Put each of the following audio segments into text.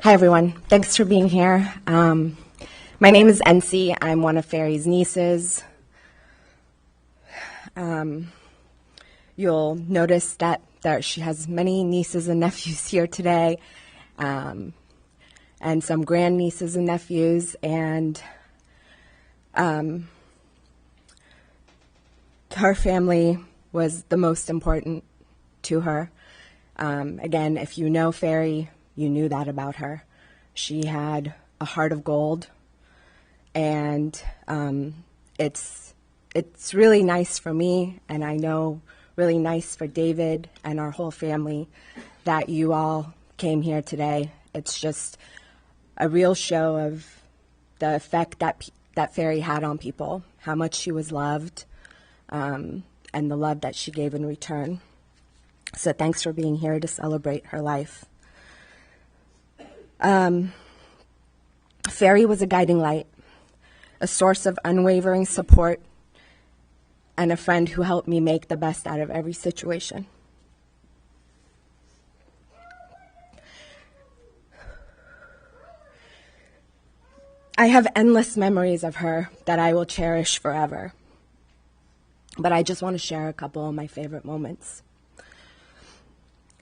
Hi, everyone. Thanks for being here. My name is NC. I'm one of Ferri's nieces. You'll notice that she has many nieces and nephews here today, and some grandnieces and nephews, and her family was the most important to her. Again, if you know Ferri, you knew that about her. She had a heart of gold, and it's really nice for me, and I know really nice for David and our whole family that you all came here today. It's just a real show of the effect that Ferri had on people, how much she was loved, and the love that she gave in return. So thanks for being here to celebrate her life. Ferri was a guiding light, a source of unwavering support, and a friend who helped me make the best out of every situation. I have endless memories of her that I will cherish forever, but I just want to share a couple of my favorite moments.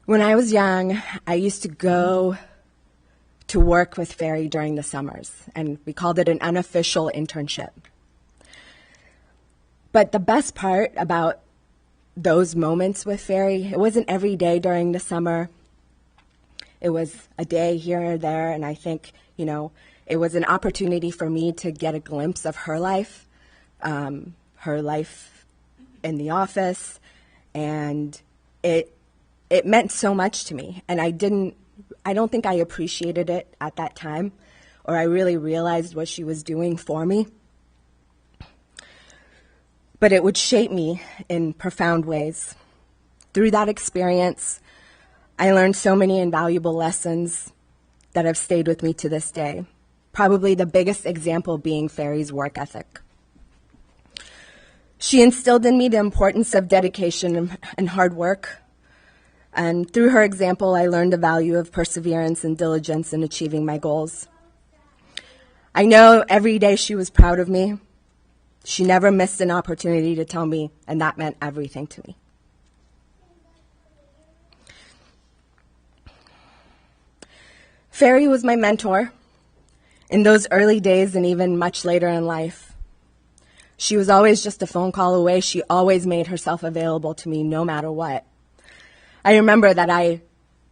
When I was young, I used to go to work with Ferri during the summers, and we called it an unofficial internship. But the best part about those moments with Ferri, it wasn't every day during the summer. It was a day here or there, and I think, it was an opportunity for me to get a glimpse of her life in the office, and it meant so much to me, and I don't think I appreciated it at that time, or I really realized what she was doing for me. But it would shape me in profound ways. Through that experience, I learned so many invaluable lessons that have stayed with me to this day. Probably the biggest example being Ferri's work ethic. She instilled in me the importance of dedication and hard work. And through her example, I learned the value of perseverance and diligence in achieving my goals. I know every day she was proud of me. She never missed an opportunity to tell me, and that meant everything to me. Ferri was my mentor in those early days and even much later in life. She was always just a phone call away. She always made herself available to me no matter what. I remember that I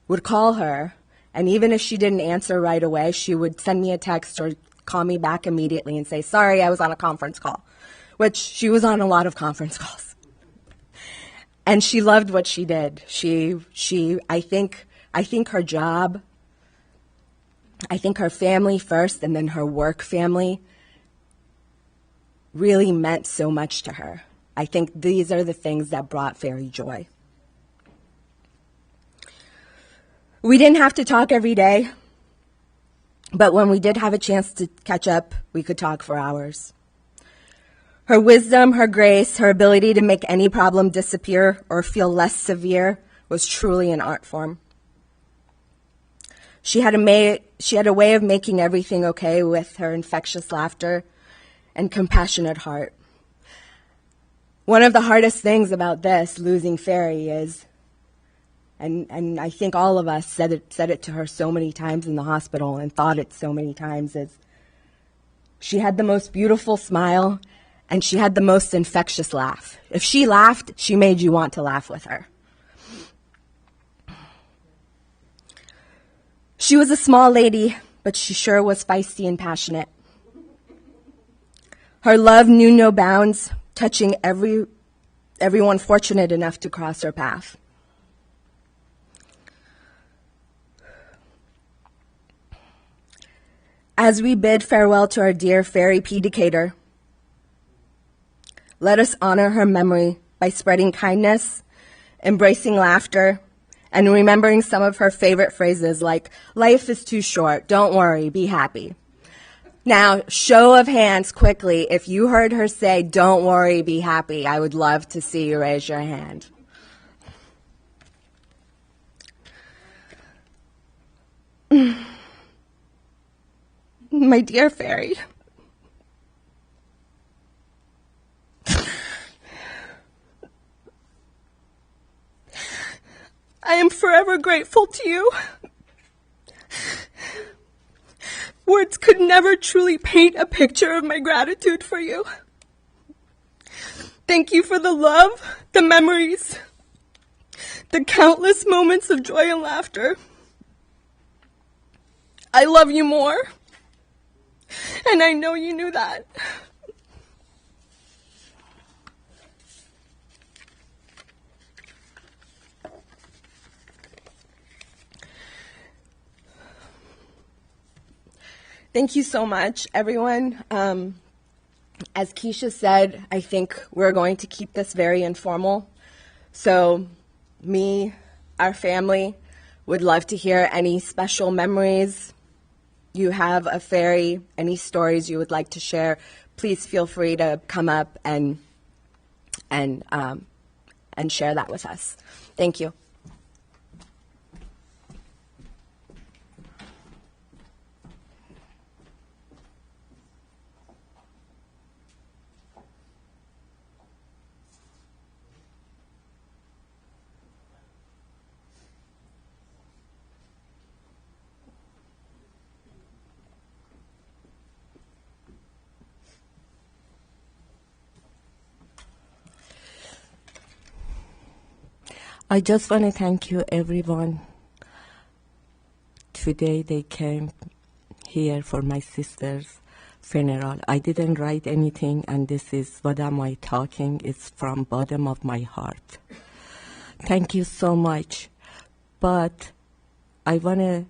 would call her, and even if she didn't answer right away, she would send me a text or call me back immediately and say, "Sorry, I was on a conference call," which she was on a lot of conference calls. And she loved what she did. I think her job, I think her family first and then her work family really meant so much to her. I think these are the things that brought Ferri joy. We didn't have to talk every day, but when we did have a chance to catch up, we could talk for hours. Her wisdom, her grace, her ability to make any problem disappear or feel less severe was truly an art form. She had a way of making everything okay with her infectious laughter and compassionate heart. One of the hardest things about this, losing Ferri, is, and I think all of us said it to her so many times in the hospital and thought it so many times, is she had the most beautiful smile and she had the most infectious laugh. If she laughed, she made you want to laugh with her. She was a small lady, but she sure was feisty and passionate. Her love knew no bounds, touching everyone fortunate enough to cross her path. As we bid farewell to our dear Ferri P. Decatur, let us honor her memory by spreading kindness, embracing laughter, and remembering some of her favorite phrases like, "Life is too short, don't worry, be happy." Now, show of hands quickly, if you heard her say, "Don't worry, be happy," I would love to see you raise your hand. My dear Ferri, I am forever grateful to you. Words could never truly paint a picture of my gratitude for you. Thank you for the love, the memories, the countless moments of joy and laughter. I love you more, and I know you knew that. Thank you so much, everyone. As Keisha said, I think we're going to keep this very informal. So me, our family, would love to hear any special memories you have of Ferri, any stories you would like to share. Please feel free to come up and share that with us. Thank you. I just want to thank you, everyone. Today they came here for my sister's funeral. I didn't write anything, and this is what am I talking. It's from bottom of my heart. Thank you so much. But I want to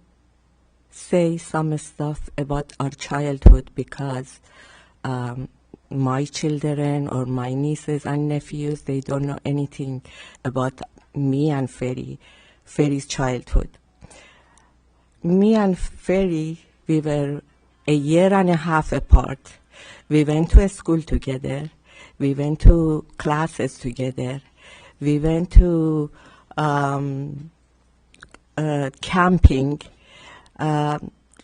say some stuff about our childhood because my children or my nieces and nephews, they don't know anything about me and Ferri's childhood. Me and Ferri, we were a year and a half apart. We went to a school together. We went to classes together. We went to camping.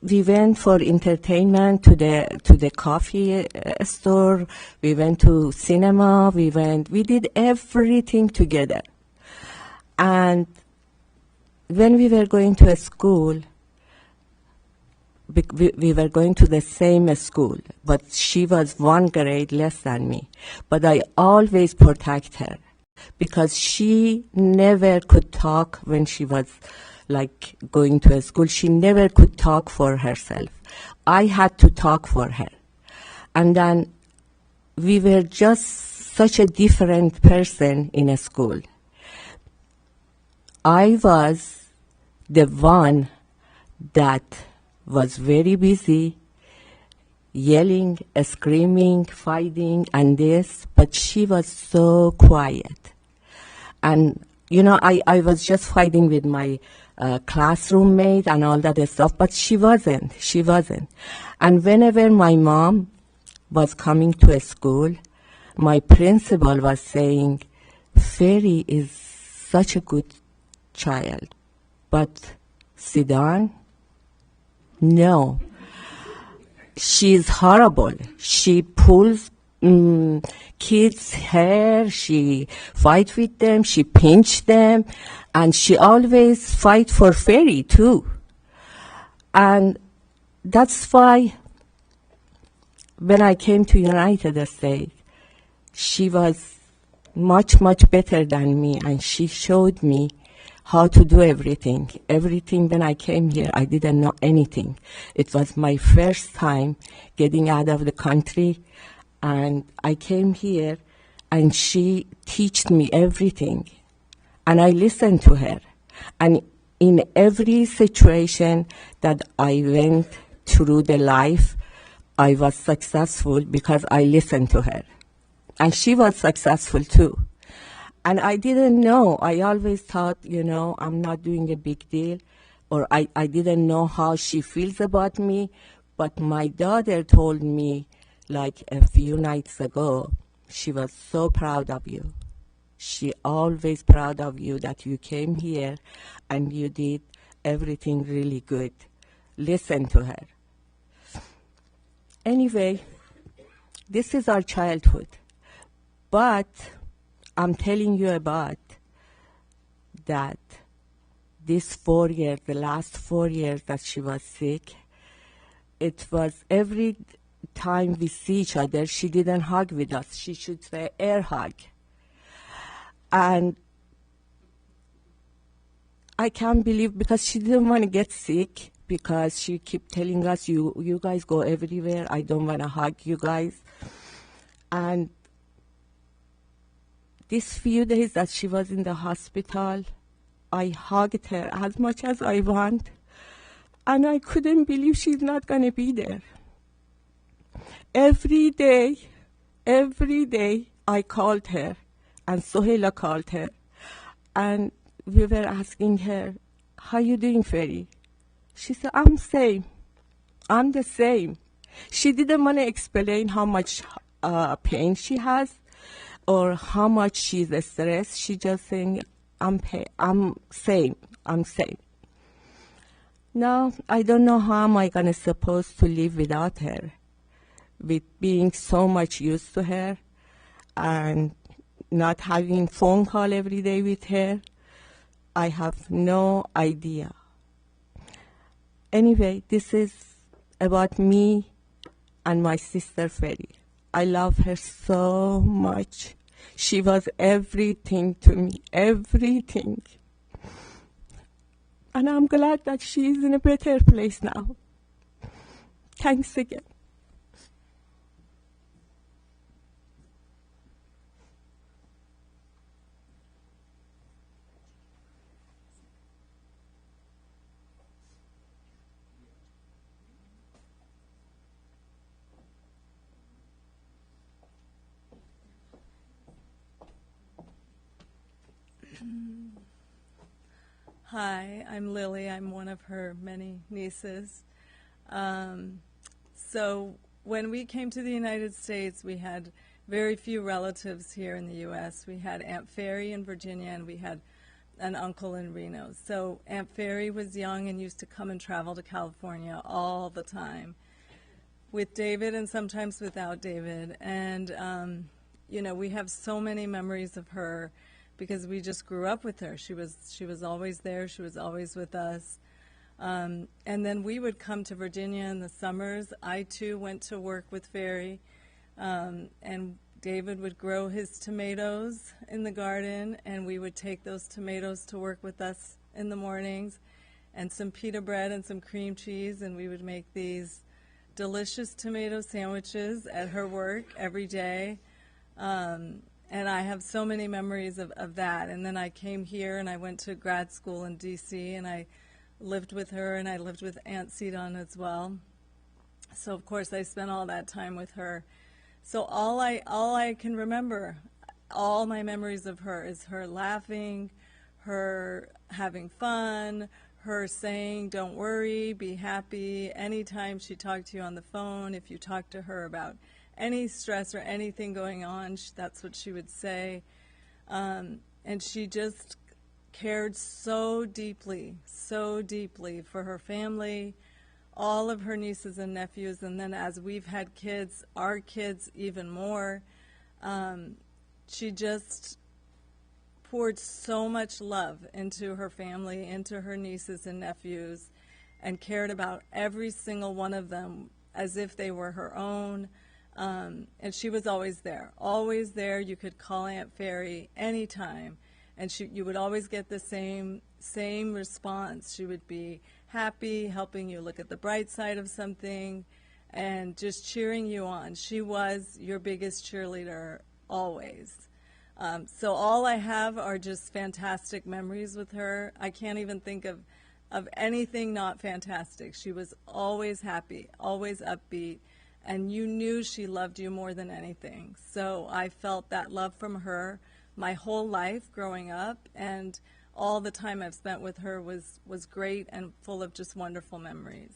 We went for entertainment to the coffee store. We went to cinema. We did everything together. And when we were going to a school, we were going to the same school, but she was 1 grade less than me. But I always protect her because she never could talk when she was like going to a school. She never could talk for herself. I had to talk for her. And then we were just such a different person in a school. I was the one that was very busy, yelling, screaming, fighting, and this, but she was so quiet. And, you know, I was just fighting with my classroom mate and all that stuff, but she wasn't. And whenever my mom was coming to a school, my principal was saying, Ferri is such a good child, but Sidan, no, she's horrible. She pulls kids' hair, she fight with them, she pinch them, and she always fight for Ferri too. And that's why when I came to United States, she was much, much better than me, and she showed me how to do everything. Everything when I came here, I didn't know anything. It was my first time getting out of the country, and I came here, and she taught me everything. And I listened to her. And in every situation that I went through the life, I was successful because I listened to her. And she was successful too. And I didn't know. I always thought, you know, I'm not doing a big deal, or I didn't know how she feels about me. But my daughter told me, like a few nights ago, she was so proud of you. She always proud of you that you came here and you did everything really good. Listen to her. Anyway, this is our childhood. But I'm telling you about that this 4 years, the last 4 years that she was sick, it was every time we see each other, she didn't hug with us. She should say air hug. And I can't believe, because she didn't want to get sick, because she kept telling us, you guys go everywhere, I don't want to hug you guys. And these few days that she was in the hospital, I hugged her as much as I want, and I couldn't believe she's not going to be there. Every day, I called her, and Sohela called her, and we were asking her, how you doing, Ferri? She said, I'm same. I'm the same. She didn't want to explain how much pain she has or how much she's stressed. She just saying, I'm same. I'm same. Now, I don't know how am I going to supposed to live without her, with being so much used to her and not having phone call every day with her. I have no idea. Anyway, this is about me and my sister Ferri. I love her so much. She was everything to me, everything. And I'm glad that she is in a better place now. Thanks again. Hi, I'm Lily. I'm one of her many nieces. So when we came to the United States, we had very few relatives here in the U.S. We had Aunt Ferri in Virginia, and we had an uncle in Reno. So Aunt Ferri was young and used to come and travel to California all the time with David and sometimes without David. And, we have so many memories of her because we just grew up with her. She was always there. She was always with us. And then we would come to Virginia in the summers. I, too, went to work with Ferri. And David would grow his tomatoes in the garden, and we would take those tomatoes to work with us in the mornings, and some pita bread and some cream cheese, and we would make these delicious tomato sandwiches at her work every day. And I have so many memories of that. And then I came here and I went to grad school in D.C. and I lived with her, and I lived with Aunt Sidon as well. So of course I spent all that time with her. So all I can remember, all my memories of her, is her laughing, her having fun, her saying, don't worry, be happy. Anytime she talked to you on the phone, if you talked to her about any stress or anything going on, that's what she would say. And she just cared so deeply for her family, all of her nieces and nephews, and then as we've had kids, our kids even more. She just poured so much love into her family, into her nieces and nephews, and cared about every single one of them as if they were her own. And she was always there, always there. You could call Aunt Ferri anytime, and you would always get the same response. She would be happy, helping you look at the bright side of something, and just cheering you on. She was your biggest cheerleader always. So all I have are just fantastic memories with her. I can't even think of anything not fantastic. She was always happy, always upbeat, and you knew she loved you more than anything. So I felt that love from her my whole life growing up, and all the time I've spent with her was great and full of just wonderful memories.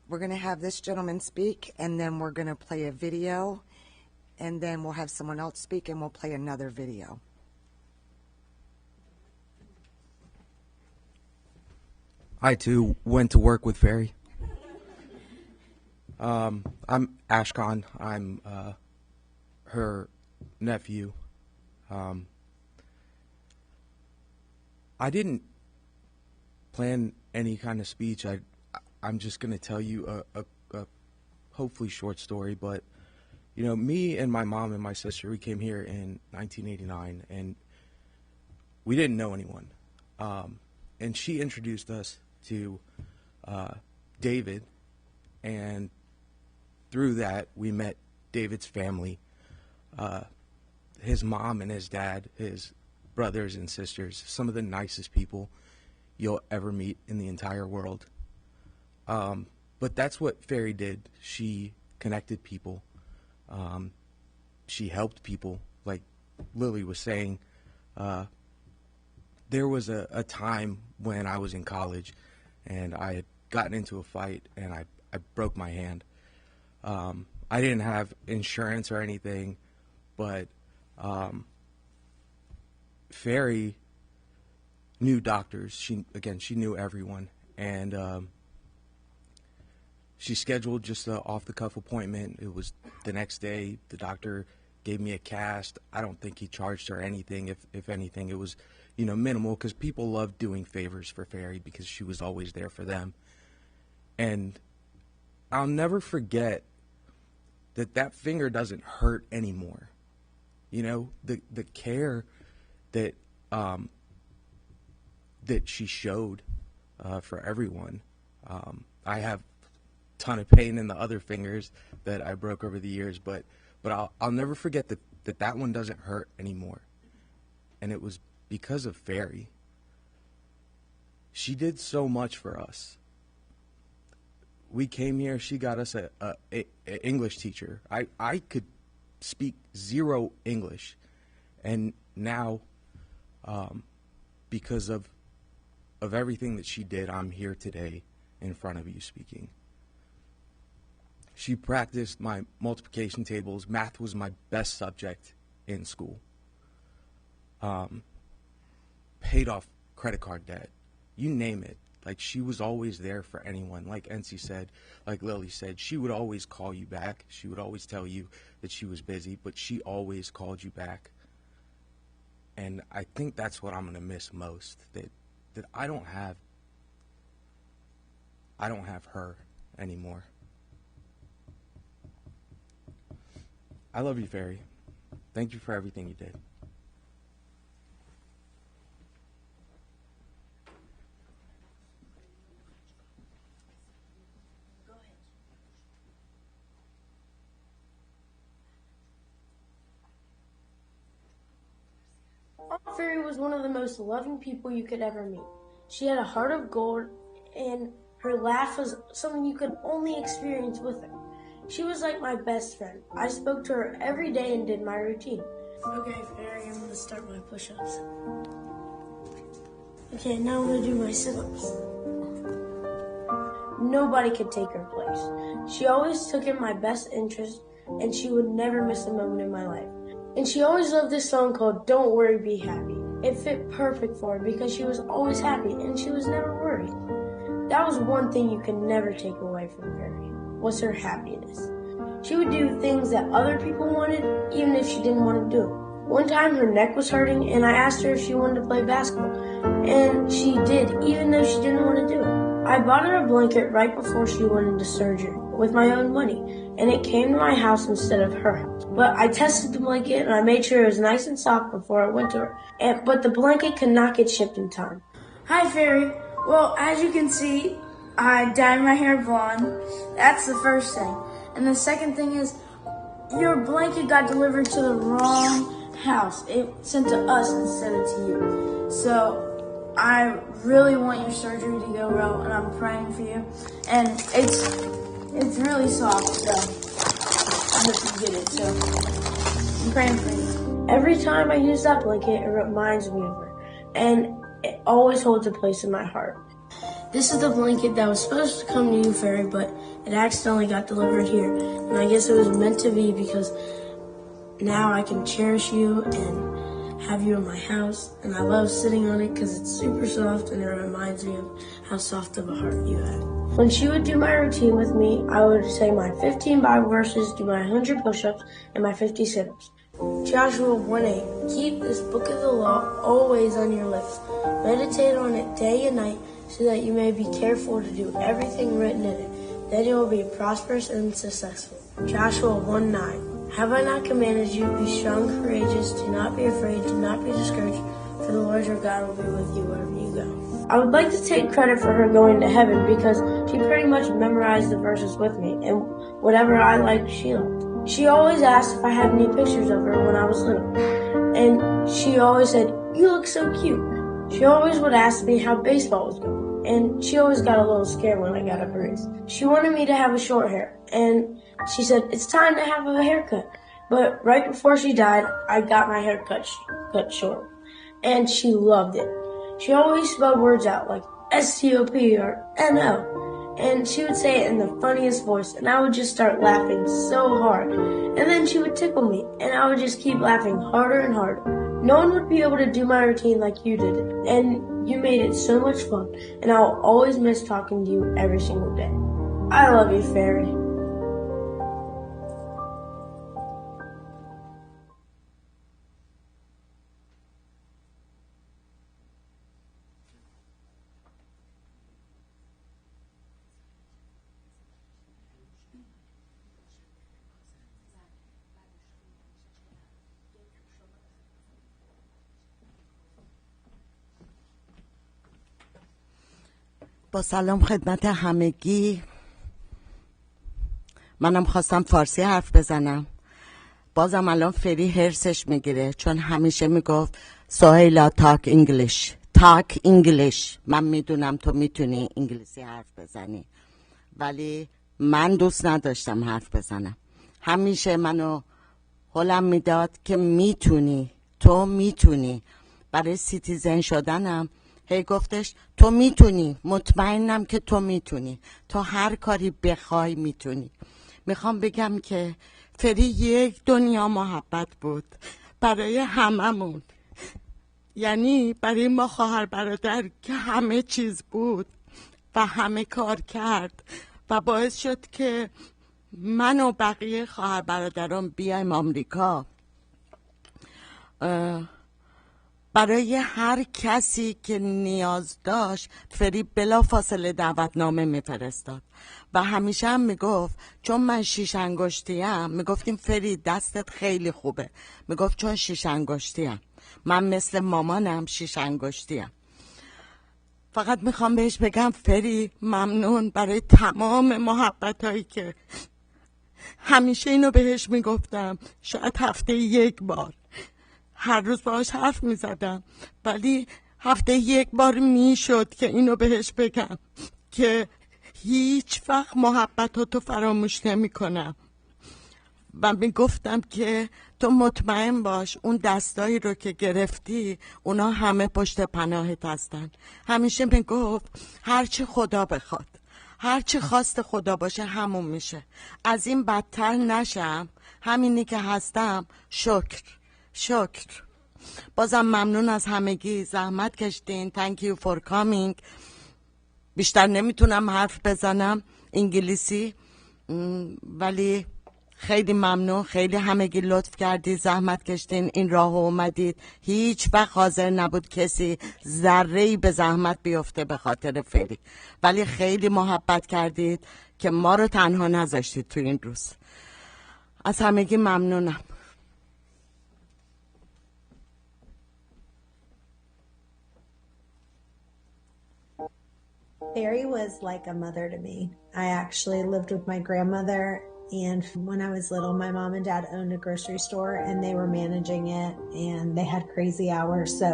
We're going to have this gentleman speak, and then we're going to play a video, and then we'll have someone else speak, and we'll play another video. I too went to work with Ferri. I'm Ashkan. I'm her nephew. I didn't plan any kind of speech. I'm just going to tell you a hopefully short story, but you know, me and my mom and my sister, we came here in 1989, and we didn't know anyone. And she introduced us to David, and through that, we met David's family, his mom and his dad, his brothers and sisters, some of the nicest people you'll ever meet in the entire world. But that's what Ferri did. She connected people. She helped people. Like Lily was saying, there was a time when I was in college and I had gotten into a fight and I broke my hand. I didn't have insurance or anything, but Ferri knew doctors. She knew everyone, and she scheduled just an off-the-cuff appointment. It was the next day. The doctor gave me a cast. I don't think he charged her anything. If anything, it was, you know, minimal, because people love doing favors for Ferri because she was always there for them. And I'll never forget that finger doesn't hurt anymore. You know, the care that that she showed for everyone. I have a ton of pain in the other fingers that I broke over the years, but I'll never forget that one doesn't hurt anymore. And it was because of Ferri. She did so much for us. We came here, she got us a English teacher. I could speak zero English, and now because of everything that she did, I'm here today in front of you speaking. She practiced my multiplication tables. Math was my best subject in school. Paid off credit card debt. You name it. Like, she was always there for anyone. Like NC said, like Lily said, she would always call you back. She would always tell you that she was busy, but she always called you back. And I think that's what I'm going to miss most, that I don't have her anymore. I love you, Ferri. Thank you for everything you did. Aunt Ferri was one of the most loving people you could ever meet. She had a heart of gold, and her laugh was something you could only experience with her. She was like my best friend. I spoke to her every day and did my routine. Okay, Ferri, I'm going to start my push-ups. Okay, now I'm going to do my sit-ups. Nobody could take her place. She always took in my best interest, and she would never miss a moment in my life. And she always loved this song called Don't Worry, Be Happy. It fit perfect for her because she was always happy and she was never worried. That was one thing you could never take away from Ferri, was her happiness. She would do things that other people wanted, even if she didn't want to do it. One time her neck was hurting and I asked her if she wanted to play basketball. And she did, even though she didn't want to do it. I bought her a blanket right before she went into surgery with my own money, and it came to my house instead of her house. But I tested the blanket and I made sure it was nice and soft before it went to her. But the blanket could not get shipped in time. Hi, Ferri. Well, as you can see, I dyed my hair blonde. That's the first thing. And the second thing is, your blanket got delivered to the wrong house. It sent to us instead of to you. So I really want your surgery to go well, and I'm praying for you. And it's really soft, so I hope you get it. So I'm praying for you. Every time I use that blanket, it reminds me of her, and it always holds a place in my heart. This is the blanket that was supposed to come to you, Ferri, but it accidentally got delivered here. And I guess it was meant to be, because now I can cherish you and have you in my house, and I love sitting on it because it's super soft and it reminds me of how soft of a heart you have. When she would do my routine with me, I would say my 15 Bible verses, do my 100 push-ups, and my 50 sit-ups. Joshua 1:8, keep this book of the law always on your lips. Meditate on it day and night so that you may be careful to do everything written in it. Then you will be prosperous and successful. Joshua 1:9, have I not commanded you, be strong, courageous, do not be afraid, do not be discouraged, for the Lord your God will be with you wherever you go. I would like to take credit for her going to heaven because she pretty much memorized the verses with me, and whatever I liked, she liked. She always asked if I had any pictures of her when I was little, and she always said, you look so cute. She always would ask me how baseball was going, and she always got a little scared when I got a bruise. She wanted me to have a short hair, and she said, it's time to have a haircut. But right before she died, I got my hair cut short, and she loved it. She always spelled words out like STOP or NO, and she would say it in the funniest voice, and I would just start laughing so hard. And then she would tickle me, and I would just keep laughing harder and harder. No one would be able to do my routine like you did it, and you made it so much fun, and I'll always miss talking to you every single day. I love you, Ferri. با سلام خدمت همگی. منم خواستم فارسی حرف بزنم. بازم الان فری هرسش میگیره چون همیشه میگفت سهیلا تاک انگلیش. من میدونم تو میتونی انگلیسی حرف بزنی، ولی من دوست نداشتم حرف بزنم. همیشه منو هلم میداد که تو میتونی. برای سیتیزن شدنم هی گفتش تو میتونی، مطمئنم که تو میتونی، تو هر کاری بخوای میتونی. میخوام بگم که فری یک دنیا محبت بود برای هممون، یعنی برای ما خواهر برادر که همه چیز بود و همه کار کرد و باعث شد که من و بقیه خواهر برادران بیایم آمریکا. برای هر کسی که نیاز داشت فری بلا فاصله دعوتنامه میفرستاد و همیشه هم میگفت چون من 6 انگشتیم، میگفتیم فری دستت خیلی خوبه، میگفت چون 6 انگشتیم، من مثل مامانم 6 انگشتیم. فقط میخوام بهش بگم فری ممنون برای تمام محبت هایی که همیشه اینو بهش میگفتم، شاید هفته 1 بار، هر روز باهاش حرف میزدم، ولی هفته 1 بار میشد که اینو بهش بگم که هیچ وقت محبتاتو فراموش نمی کنم. و میگفتم که تو مطمئن باش اون دستایی رو که گرفتی اونا همه پشت پناهت هستن. همیشه میگفت هرچی خدا بخواد، هرچی خواست خدا باشه همون میشه. از این بدتر نشم، همینی که هستم شکر. بازم ممنون از همگی، زحمت کشتین. Thank you for coming. بیشتر نمیتونم حرف بزنم انگلیسی، ولی خیلی ممنون، خیلی همگی لطف کردید، زحمت کشتین، این راه اومدید. هیچ وقت حاضر نبود کسی ذره‌ای به زحمت بیفته به خاطر فری، ولی خیلی محبت کردید که ما رو تنها نذاشتید تو این روز. از همگی ممنونم. Ferri was like a mother to me. I actually lived with my grandmother, and when I was little, my mom and dad owned a grocery store and they were managing it, and they had crazy hours. So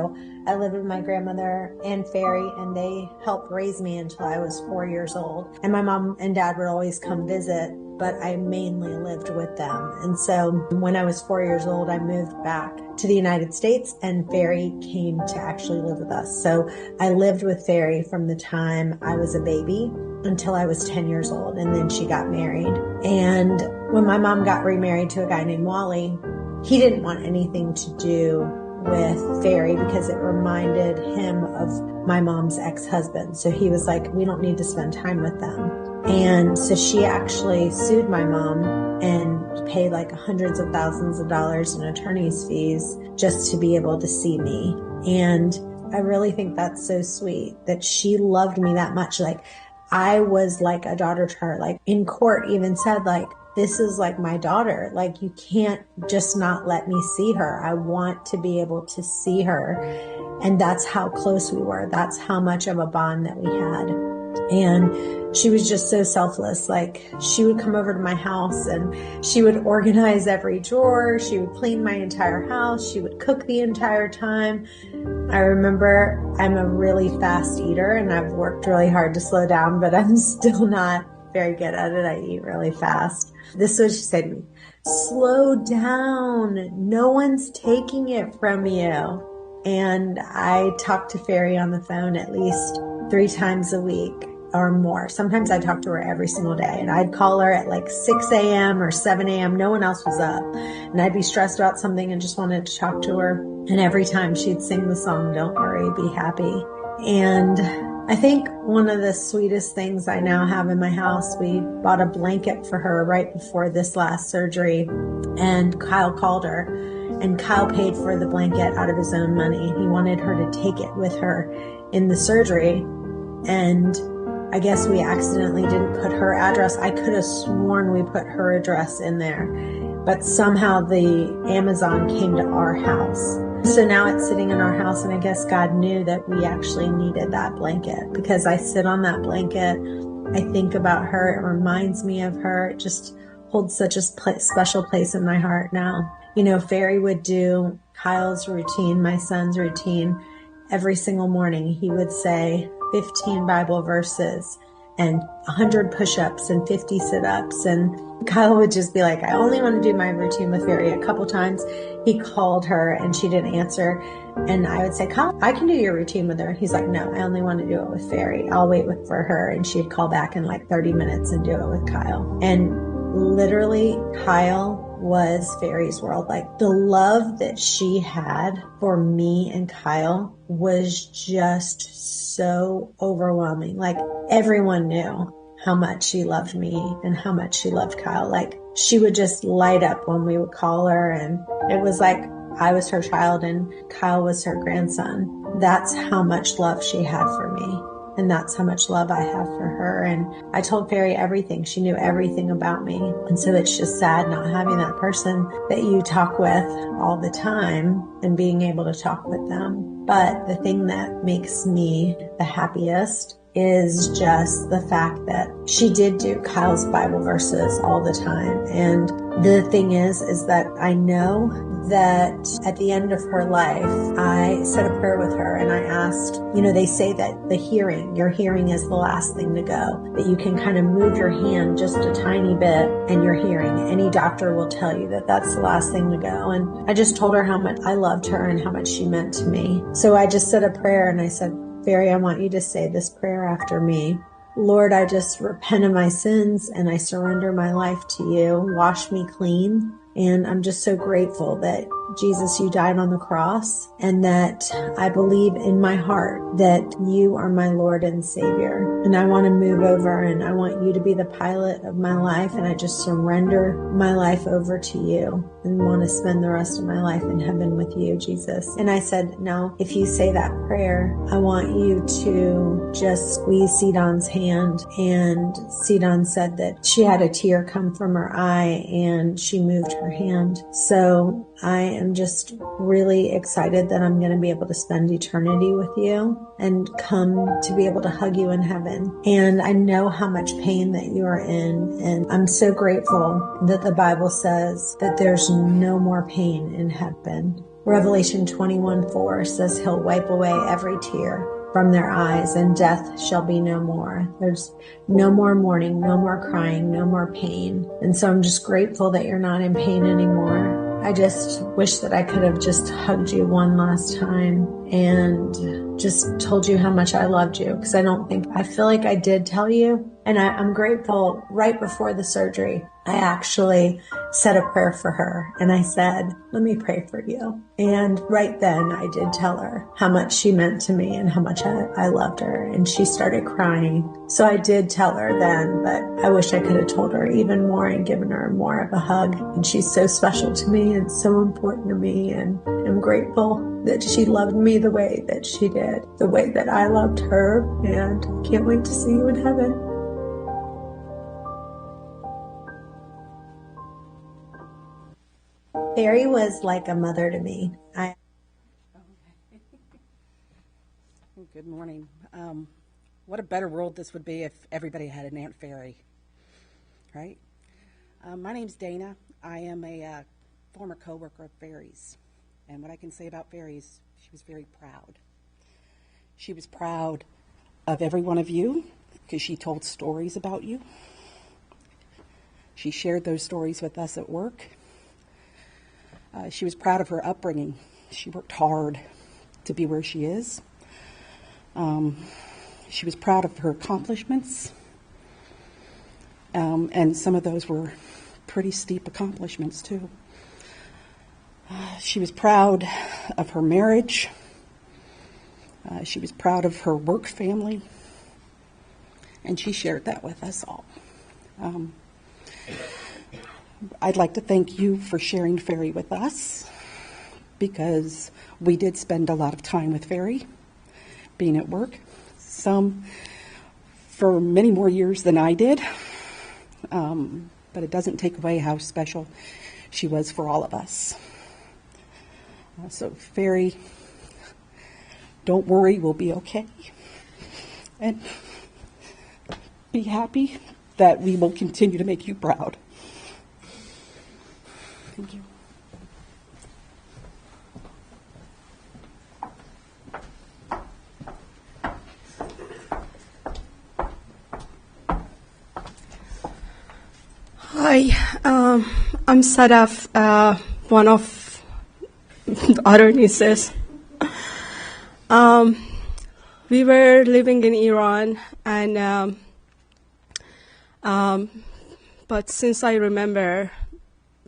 I lived with my grandmother and Ferri, and they helped raise me until I was 4 years old. And my mom and dad would always come visit, but I mainly lived with them. And so when I was 4 years old, I moved back to the United States, and Ferri came to actually live with us. So I lived with Ferri from the time I was a baby until I was 10 years old, and then she got married. And when my mom got remarried to a guy named Wally, he didn't want anything to do with Ferri because it reminded him of my mom's ex-husband. So he was like, we don't need to spend time with them. And so she actually sued my mom and paid like hundreds of thousands of dollars in attorney's fees just to be able to see me. And I really think that's so sweet that she loved me that much. Like, I was like a daughter to her. Like, in court even said, like, this is like my daughter. Like, you can't just not let me see her. I want to be able to see her. And that's how close we were. That's how much of a bond that we had. And she was just so selfless. Like, she would come over to my house and she would organize every drawer. She would clean my entire house. She would cook the entire time. I remember I'm a really fast eater and I've worked really hard to slow down, but I'm still not very good at it. I eat really fast. This is what she said to me: slow down. No one's taking it from you. And I talked to Ferri on the phone at least 3 times a week or more. Sometimes I talked to her every single day, and I'd call her at like 6 a.m. or 7 a.m. No one else was up. And I'd be stressed about something and just wanted to talk to her. And every time she'd sing the song, "Don't Worry, Be Happy." And I think one of the sweetest things I now have in my house, we bought a blanket for her right before this last surgery, and Kyle called her, and Kyle paid for the blanket out of his own money. He wanted her to take it with her in the surgery, and I guess we accidentally didn't put her address. I could have sworn we put her address in there, but somehow the Amazon came to our house. So now it's sitting in our house, and I guess God knew that we actually needed that blanket, because I sit on that blanket. I think about her. It reminds me of her. It just holds such a special place in my heart now. You know, Ferri would do Kyle's routine, my son's routine, every single morning. He would say 15 Bible verses and 100 push-ups and 50 sit-ups. And Kyle would just be like, I only want to do my routine with Ferri. A couple times he called her and she didn't answer. And I would say, Kyle, I can do your routine with her. He's like, no, I only want to do it with Ferri. I'll wait for her. And she'd call back in like 30 minutes and do it with Kyle. And literally, Kyle was Ferri's world. Like, the love that she had for me and Kyle was just so overwhelming. Like, everyone knew how much she loved me and how much she loved Kyle. Like, she would just light up when we would call her, and it was like I was her child and Kyle was her grandson. That's how much love she had for me. And that's how much love I have for her. And I told Ferri everything. She knew everything about me. And so it's just sad not having that person that you talk with all the time and being able to talk with them. But the thing that makes me the happiest is just the fact that she did do Kyle's Bible verses all the time. And the thing is that I know that at the end of her life, I said a prayer with her and I asked, you know, they say that your hearing is the last thing to go, that you can kind of move your hand just a tiny bit and you're hearing. Any doctor will tell you that that's the last thing to go. And I just told her how much I loved her and how much she meant to me. So I just said a prayer and I said, Ferri, I want you to say this prayer after me. Lord, I just repent of my sins and I surrender my life to you. Wash me clean. And I'm just so grateful that, Jesus, you died on the cross, and that I believe in my heart that you are my Lord and Savior. And I want to move over and I want you to be the pilot of my life. And I just surrender my life over to you and want to spend the rest of my life in heaven with you, Jesus. And I said, now, if you say that prayer, I want you to just squeeze Sidon's hand. And Sidon said that she had a tear come from her eye and she moved her hand. So I am just really excited that I'm going to be able to spend eternity with you and come to be able to hug you in heaven. And I know how much pain that you are in. And I'm so grateful that the Bible says that there's no more pain in heaven. Revelation 21:4 says he'll wipe away every tear from their eyes, and death shall be no more. There's no more mourning, no more crying, no more pain. And so I'm just grateful that you're not in pain anymore. I just wish that I could have just hugged you one last time and just told you how much I loved you, because I feel like I did tell you. And I'm grateful. Right before the surgery, I actually said a prayer for her and I said, let me pray for you. And right then I did tell her how much she meant to me and how much I loved her. And she started crying. So I did tell her then, but I wish I could have told her even more and given her more of a hug. And she's so special to me and so important to me. And I'm grateful that she loved me the way that she did, the way that I loved her. And can't wait to see you in heaven. Ferri was like a mother to me. Good morning. What a better world this would be if everybody had an Aunt Ferri, right? My name's Dana. I am a former co-worker of Ferri's. And what I can say about Ferri is she was very proud. She was proud of every one of you because she told stories about you. She shared those stories with us at work. She was proud of her upbringing. She worked hard to be where she is. She was proud of her accomplishments. And some of those were pretty steep accomplishments, too. She was proud of her marriage. She was proud of her work family. And she shared that with us all. I'd like to thank you for sharing Ferri with us because we did spend a lot of time with Ferri being at work, some for many more years than I did, but it doesn't take away how special she was for all of us. So Ferri, don't worry, we'll be okay. And be happy that we will continue to make you proud. Thank you. Hi, I'm Sadaf, one of the other nieces. We were living in Iran, and but since I remember,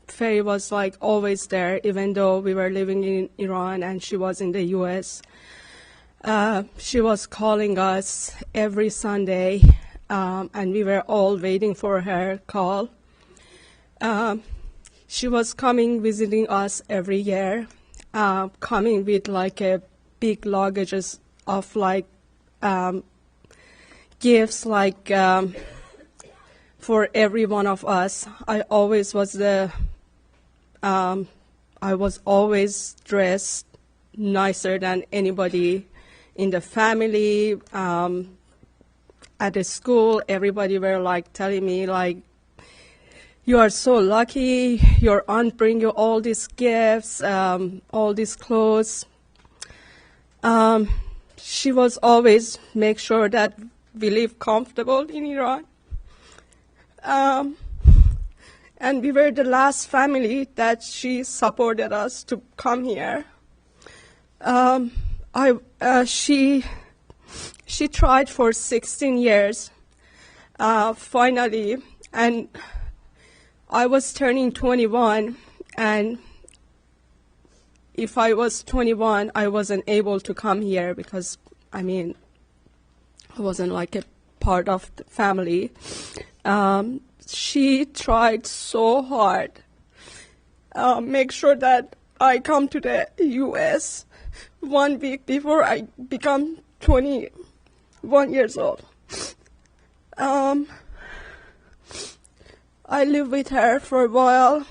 Ferri was like always there, even though we were living in Iran and she was in the U.S. She was calling us every Sunday, and we were all waiting for her call. She was coming, visiting us every year, coming with like a big luggages of like gifts, like for every one of us. I was always dressed nicer than anybody in the family. At the school, everybody were like telling me like, you are so lucky, your aunt bring you all these gifts, all these clothes. She was always make sure that we live comfortable in Iran. And we were the last family that she supported us to come here. She tried for 16 years, finally, and I was turning 21, and if I was 21, I wasn't able to come here because, I wasn't like a part of the family. She tried so hard, make sure that I come to the U.S. 1 week before I become 21 years old. I lived with her for a while.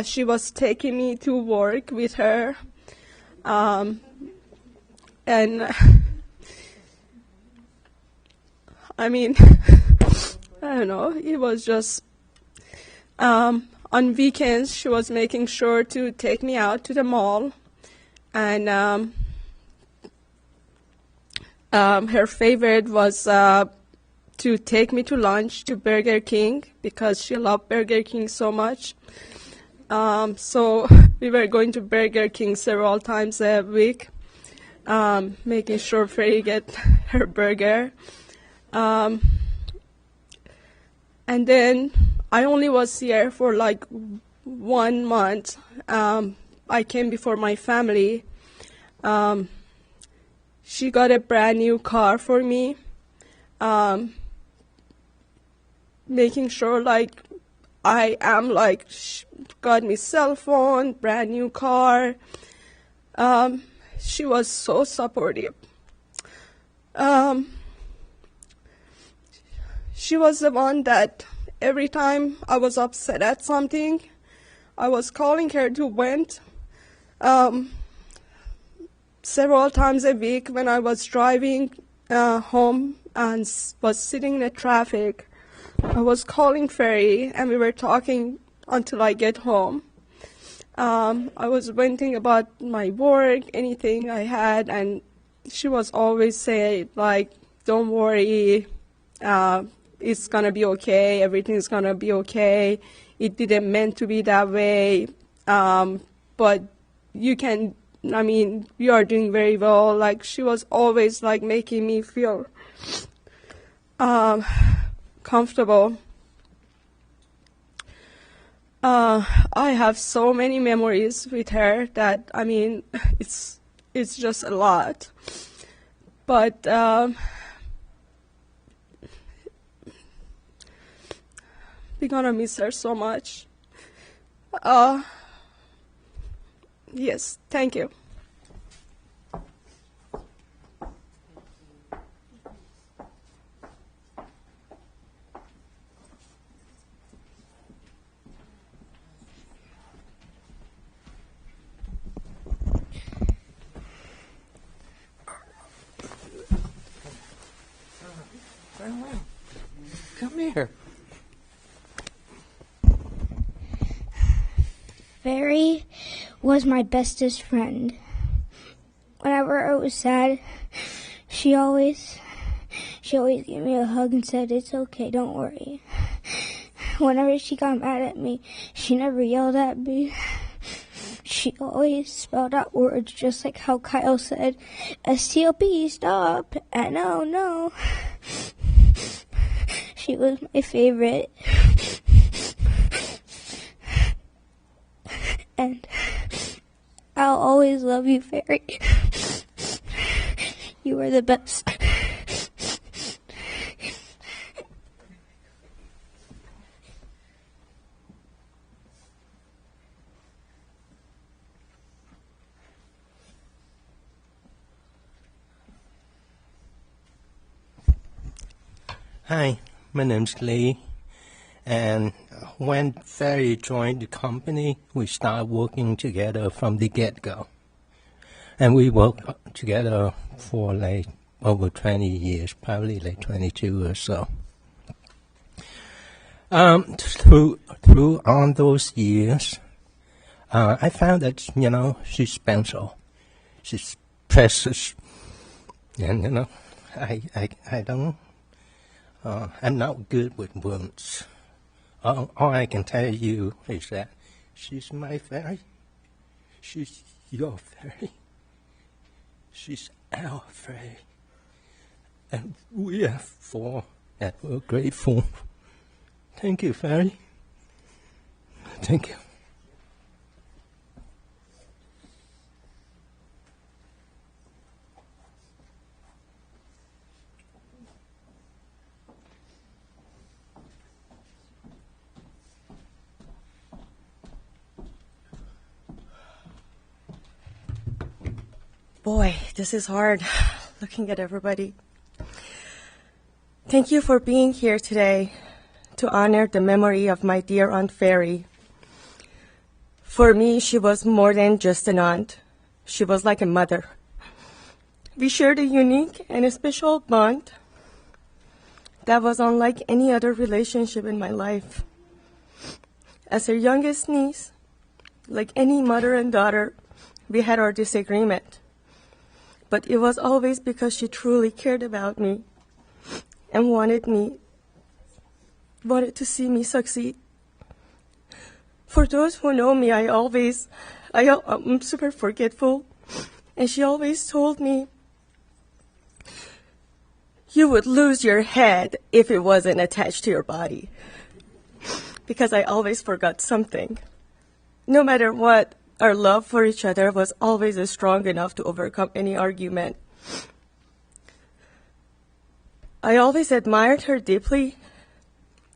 She was taking me to work with her. And I don't know, it was just, on weekends, she was making sure to take me out to the mall. And her favorite was to take me to lunch to Burger King because she loved Burger King so much. So we were going to Burger King several times a week, making sure Ferri get her burger. And then I only was here for like 1 month. I came before my family. She got a brand new car for me, making sure like I am like, she got me cell phone, brand new car. She was so supportive. She was the one that every time I was upset at something, I was calling her to vent. Several times a week when I was driving home and was sitting in the traffic, I was calling Ferri and we were talking until I get home. I was venting about my work, anything I had, and she was always saying, like, don't worry, it's going to be okay, everything's going to be okay. It didn't meant to be that way, but you can, I mean, you are doing very well. Like, she was always, like, making me feel comfortable. I have so many memories with her that, I mean, it's just a lot. But we're gonna miss her so much. Yes, thank you. Come here. Ferri was my bestest friend. Whenever I was sad, she always gave me a hug and said, "It's okay, don't worry." Whenever she got mad at me, she never yelled at me. She always spelled out words just like how Kyle said, "STOP, stop," and no. She was my favorite. And I'll always love you, Ferri. You are the best. Hi, my name's Lee, and when Ferri joined the company, we started working together from the get-go. And we worked together for like over 20 years, probably like 22 or so. Through all those years, I found that, she's special. She's precious. And, I don't... I'm not good with words. All I can tell you is that she's my Ferri. She's your Ferri. She's our Ferri. And we are four that we're grateful. Thank you, Ferri. Thank you. Boy, this is hard, looking at everybody. Thank you for being here today to honor the memory of my dear Aunt Ferri. For me, she was more than just an aunt. She was like a mother. We shared a unique and a special bond that was unlike any other relationship in my life. As her youngest niece, like any mother and daughter, we had our disagreement. But it was always because she truly cared about me and wanted to see me succeed. For those who know me, I'm super forgetful, and she always told me, "You would lose your head if it wasn't attached to your body." because I always forgot something. No matter what, our love for each other was always strong enough to overcome any argument. I always admired her deeply.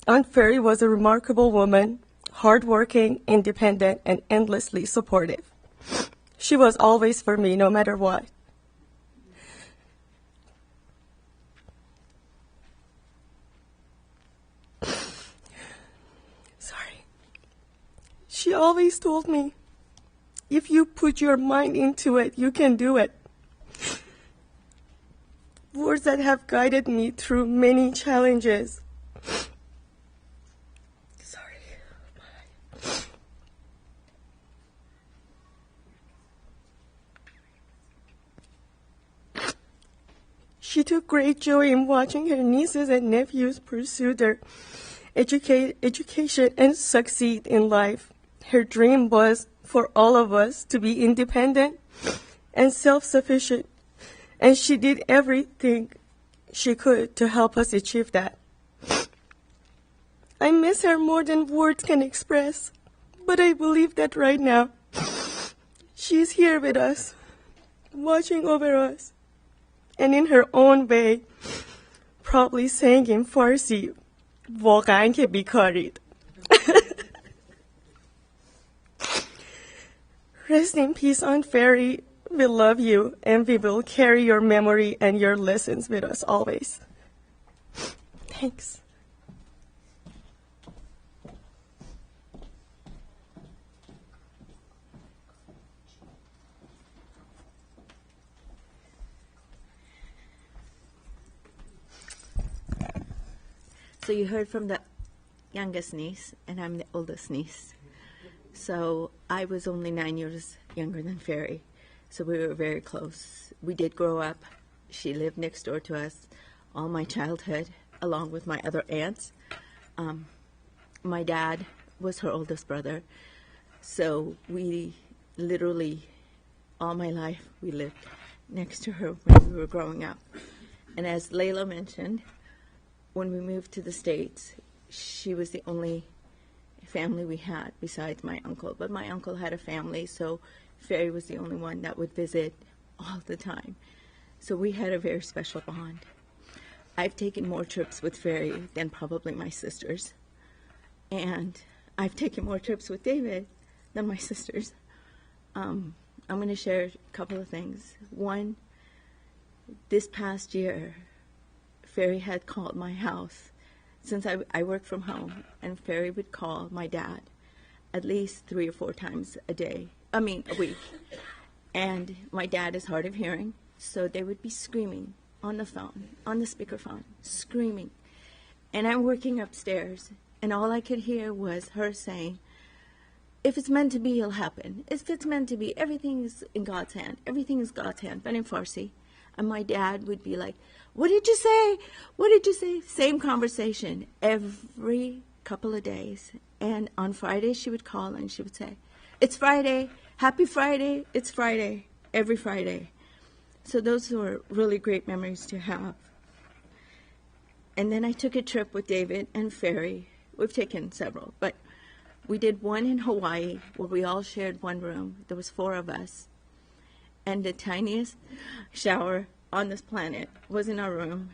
Aunt Ferri was a remarkable woman, hardworking, independent, and endlessly supportive. She was always for me, no matter what. Sorry. She always told me, if you put your mind into it, you can do it. Words that have guided me through many challenges. Sorry. She took great joy in watching her nieces and nephews pursue their education and succeed in life. Her dream was for all of us to be independent and self-sufficient, and she did everything she could to help us achieve that. I miss her more than words can express, but I believe that right now she's here with us, watching over us, and in her own way, probably saying in Farsi, واقعاً که بیکارید. Rest in peace, Aunt Ferri. We love you, and we will carry your memory and your lessons with us always. Thanks. So you heard from the youngest niece, and I'm the oldest niece. So I was only 9 years younger than Ferri, so we were very close. We did grow up. She lived next door to us all my childhood, along with my other aunts. My dad was her oldest brother, so we literally, all my life, we lived next to her when we were growing up. And as Layla mentioned, when we moved to the States, she was the only family we had besides my uncle. But my uncle had a family, so Ferri was the only one that would visit all the time. So we had a very special bond. I've taken more trips with Ferri than probably my sisters. And I've taken more trips with David than my sisters. I'm going to share a couple of things. One, this past year, Ferri had called my house. Since I work from home, and Ferri would call my dad at least 3 or 4 times a week. And my dad is hard of hearing, so they would be screaming on the phone, on the speakerphone, screaming. And I'm working upstairs, and all I could hear was her saying, if it's meant to be, it'll happen. If it's meant to be, everything is in God's hand. Everything is God's hand, but in Farsi. And my dad would be like, what did you say? What did you say? Same conversation every couple of days. And on Friday, she would call and she would say, it's Friday. Happy Friday. It's Friday. Every Friday. So those were really great memories to have. And then I took a trip with David and Ferri. We've taken several, but we did one in Hawaii where we all shared one room. There was 4 of us. And the tiniest shower on this planet was in our room.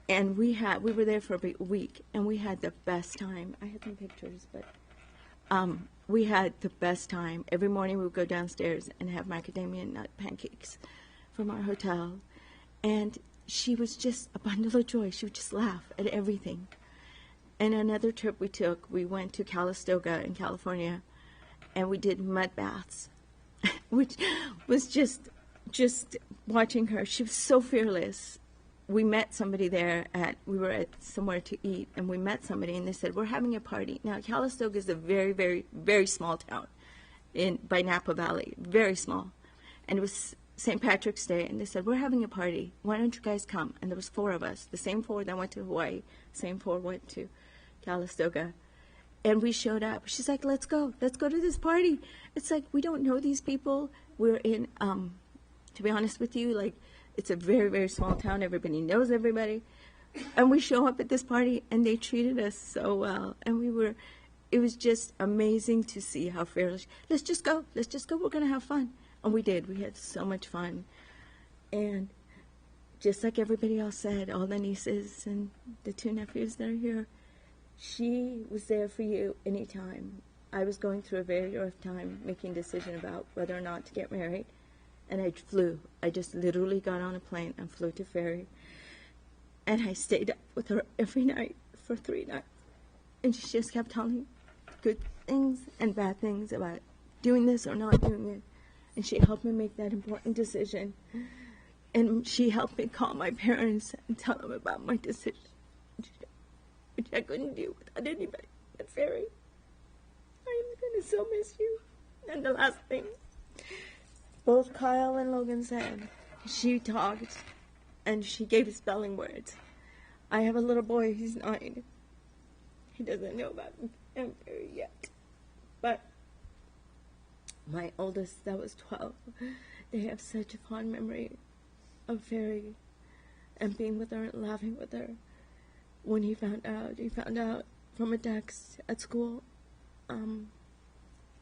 And we were there for a week, and we had the best time. I had some pictures, but we had the best time. Every morning we would go downstairs and have macadamia nut pancakes from our hotel. And she was just a bundle of joy. She would just laugh at everything. And another trip we took, we went to Calistoga in California, and we did mud baths, which was just watching her. She was so fearless. We met somebody there we were at somewhere to eat, and we met somebody, and they said, we're having a party. Now, Calistoga is a very, very, very small town by Napa Valley, very small. And it was St. Patrick's Day, and they said, we're having a party. Why don't you guys come? And there was 4 of us, the same 4 that went to Hawaii, same 4 went to Calistoga. And we showed up. She's like, let's go to this party. It's like, we don't know these people. We're in, to be honest with you, like, it's a very, very small town. Everybody knows everybody. And we show up at this party, and they treated us so well. And it was just amazing to see how Ferri, let's just go, we're going to have fun. And we did. We had so much fun. And just like everybody else said, all the nieces and the 2 nephews that are here, she was there for you anytime. I was going through a very rough time making a decision about whether or not to get married. And I flew. I just literally got on a plane and flew to Ferri. And I stayed up with her every night for 3 nights. And she just kept telling me good things and bad things about doing this or not doing it. And she helped me make that important decision. And she helped me call my parents and tell them about my decision, which I couldn't do without anybody but Ferri. I am going to so miss you. And the last thing, both Kyle and Logan said, she talked and she gave spelling words. I have a little boy, he's 9. He doesn't know about Aunt Ferri yet. But my oldest, that was 12, they have such a fond memory of Ferri and being with her and laughing with her. When he found out from a text at school, and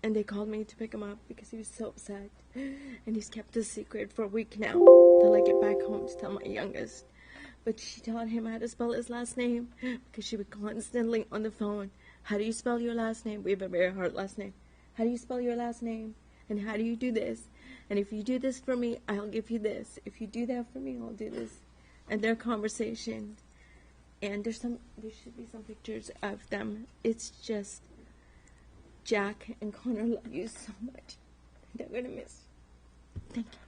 they called me to pick him up because he was so upset. And he's kept a secret for a week now till I get back home to tell my youngest. But she taught him how to spell his last name because she would constantly on the phone, how do you spell your last name? We have a very hard last name. How do you spell your last name? And how do you do this? And if you do this for me, I'll give you this. If you do that for me, I'll do this. And their conversation. And there should be some pictures of them. It's just, Jack and Connor love you so much. They're going to miss you. Thank you.